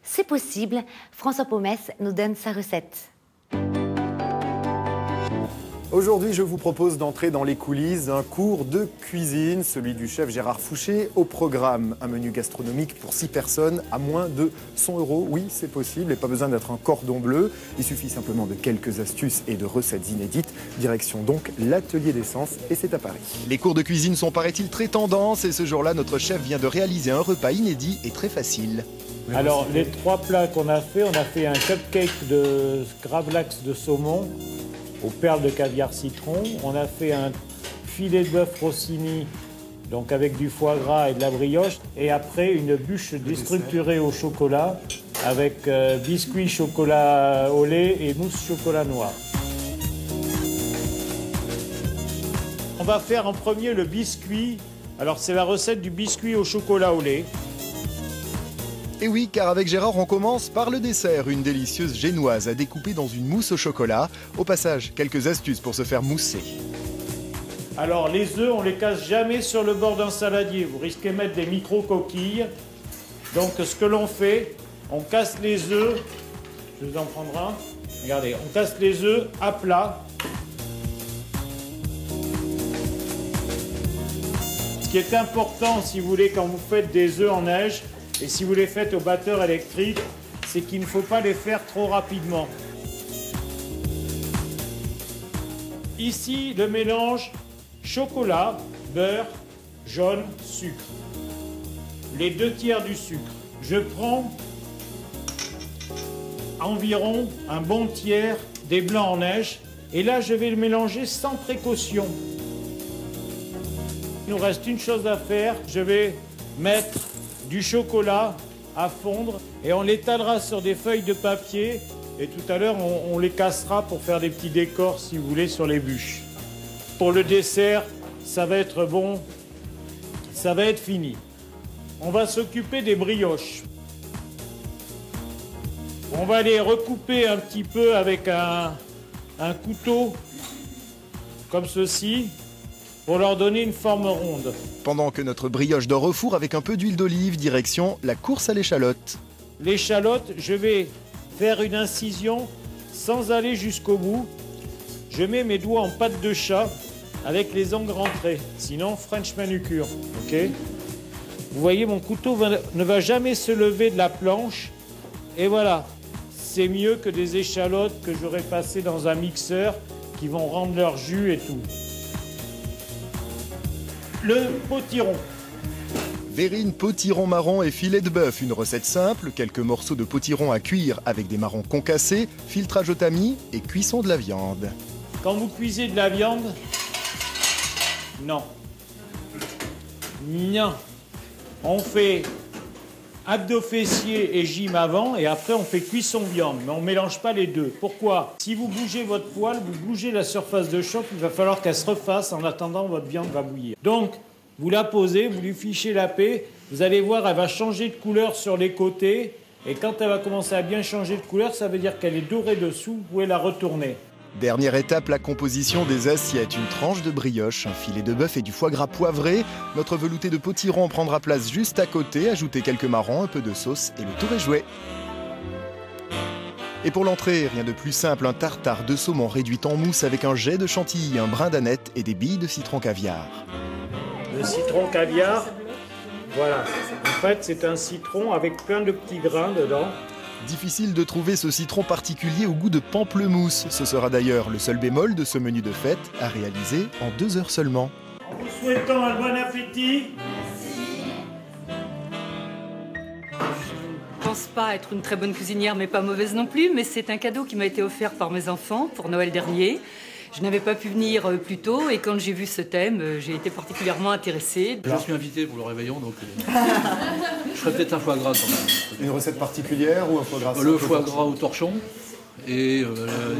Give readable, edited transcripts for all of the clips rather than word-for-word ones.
C'est possible, François Pomès nous donne sa recette. Aujourd'hui, je vous propose d'entrer dans les coulisses d'un cours de cuisine, celui du chef Gérard Fouché. Au programme, un menu gastronomique pour 6 personnes à moins de 100 €. Oui, c'est possible et pas besoin d'être un cordon bleu. Il suffit simplement de quelques astuces et de recettes inédites. Direction donc l'atelier d'essence et c'est à Paris. Les cours de cuisine sont, paraît-il, très tendance et ce jour-là, notre chef vient de réaliser un repas inédit et très facile. Alors, les 3 plats qu'on a fait un cupcake de gravlax de saumon aux perles de caviar citron. On a fait un filet de bœuf rossini, donc avec du foie gras et de la brioche. Et après, une bûche déstructurée au chocolat avec biscuit chocolat au lait et mousse chocolat noir. On va faire en premier le biscuit. Alors, c'est la recette du biscuit au chocolat au lait. Et oui, car avec Gérard, on commence par le dessert, une délicieuse génoise à découper dans une mousse au chocolat. Au passage, quelques astuces pour se faire mousser. Alors les œufs, on les casse jamais sur le bord d'un saladier. Vous risquez de mettre des micro-coquilles. Donc ce que l'on fait, on casse les œufs. Je vais vous en prendre un. Regardez, on casse les œufs à plat. Ce qui est important, si vous voulez, quand vous faites des œufs en neige, et si vous les faites au batteur électrique, c'est qu'il ne faut pas les faire trop rapidement. Ici, le mélange chocolat, beurre, jaune, sucre. Les 2 tiers du sucre. Je prends environ un bon tiers des blancs en neige. Et là, je vais le mélanger sans précaution. Il nous reste une chose à faire. Je vais mettre du chocolat à fondre et on l'étalera sur des feuilles de papier et tout à l'heure on les cassera pour faire des petits décors si vous voulez sur les bûches. Pour le dessert, ça va être bon, ça va être fini. On va s'occuper des brioches. On va les recouper un petit peu avec un couteau comme ceci pour leur donner une forme ronde. Pendant que notre brioche dort au four avec un peu d'huile d'olive, direction la course à l'échalote. L'échalote, je vais faire une incision sans aller jusqu'au bout. Je mets mes doigts en pâte de chat avec les ongles rentrés, sinon French manucure. Okay. Vous voyez, mon couteau ne va jamais se lever de la planche. Et voilà, c'est mieux que des échalotes que j'aurais passées dans un mixeur qui vont rendre leur jus et tout. Le potiron. Verrine, potiron marron et filet de bœuf, une recette simple, quelques morceaux de potiron à cuire avec des marrons concassés, filtrage au tamis et cuisson de la viande. Quand vous cuisez de la viande, non. Non. On fait abdos fessiers et gym avant et après on fait cuisson viande, mais on ne mélange pas les deux. Pourquoi? Si vous bougez votre poêle, vous bougez la surface de chauffe, il va falloir qu'elle se refasse en attendant votre viande va bouillir. Donc, vous la posez, vous lui fichez la paix, vous allez voir, elle va changer de couleur sur les côtés et quand elle va commencer à bien changer de couleur, ça veut dire qu'elle est dorée dessous, vous pouvez la retourner. Dernière étape, la composition des assiettes. Une tranche de brioche, un filet de bœuf et du foie gras poivré. Notre velouté de potiron prendra place juste à côté. Ajoutez quelques marrons, un peu de sauce et le tour est joué. Et pour l'entrée, rien de plus simple, un tartare de saumon réduit en mousse avec un jet de chantilly, un brin d'aneth et des billes de citron caviar. Le citron caviar, voilà. En fait, c'est un citron avec plein de petits grains dedans. Difficile de trouver ce citron particulier au goût de pamplemousse. Ce sera d'ailleurs le seul bémol de ce menu de fête à réaliser en 2 heures seulement. En vous souhaitant un bon appétit. Je ne pense pas être une très bonne cuisinière, mais pas mauvaise non plus. Mais c'est un cadeau qui m'a été offert par mes enfants pour Noël dernier. Je n'avais pas pu venir plus tôt et quand j'ai vu ce thème, j'ai été particulièrement intéressée. Je suis invité pour le réveillon, donc je ferai peut-être un foie gras quand même. Une recette particulière ou un foie gras? Le foie gras au torchon et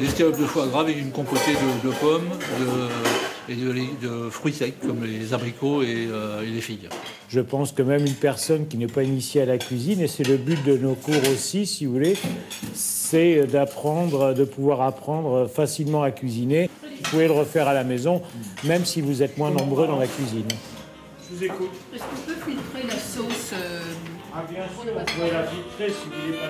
l'escalope de foie gras avec une compotée de pommes et de fruits secs comme les abricots et les figues. Je pense que même une personne qui n'est pas initiée à la cuisine, et c'est le but de nos cours aussi, si vous voulez, c'est de pouvoir apprendre facilement à cuisiner. Vous pouvez le refaire à la maison, même si vous êtes moins nombreux dans la cuisine. Je vous écoute. Est-ce qu'on peut filtrer la sauce Ah bien sûr, vous pouvez la filtrer si vous voulez pas.